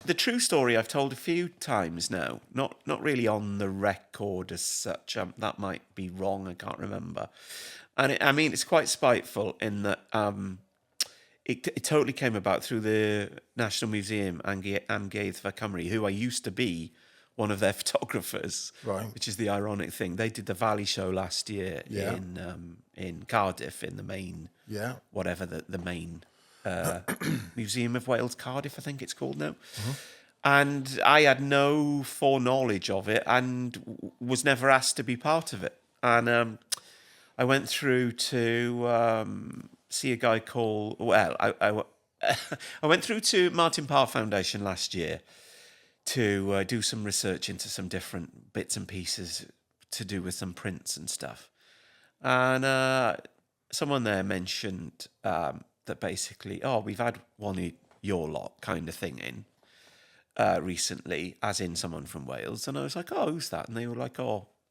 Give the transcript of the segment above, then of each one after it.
The true story I've told a few times now, not really on the record as such. That might be wrong. I can't remember. And I mean, it's quite spiteful in that it totally came about through the National Museum Amgueddfa Cymru, who I used to be one of their photographers, Right. which is the ironic thing. They did the Valley Show last year Yeah. in Cardiff, in the main, Yeah. whatever the main Museum of Wales, Cardiff, I think it's called now. Mm-hmm. And I had no foreknowledge of it and was never asked to be part of it. And I went through to see a guy called, I went through to Martin Parr Foundation last year to do some research into some different bits and pieces to do with some prints and stuff. And someone there mentioned that basically, we've had one of your lot kind of thing in recently, as in someone from Wales. And I was like, who's that? And they were like,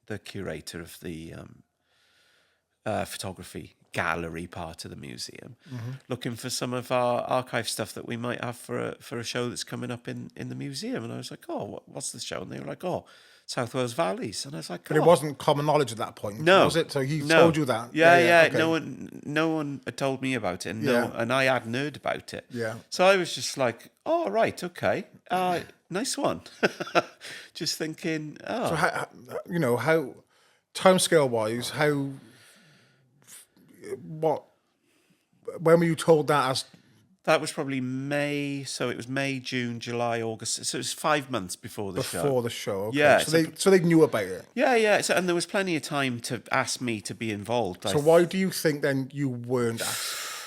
the curator of the photography gallery part of the museum, looking for some of our archive stuff that we might have for a show that's coming up in the museum. And I was like, what's the show? And they were like, South Wales Valleys. And I was like, But it wasn't common knowledge at that point, no, was it? So he told you that? Yeah. Okay. No one had told me about it, and and I hadn't heard about it. Yeah. So I was just like, right, okay, nice one. Just thinking, So how timescale wise, when were you told that as? That was probably May, so it was May, June, July, August. So it was 5 months before the show. Before the show, okay. Yeah, So they knew about it. Yeah. And there was plenty of time to ask me to be involved. So why do you think then you weren't asked?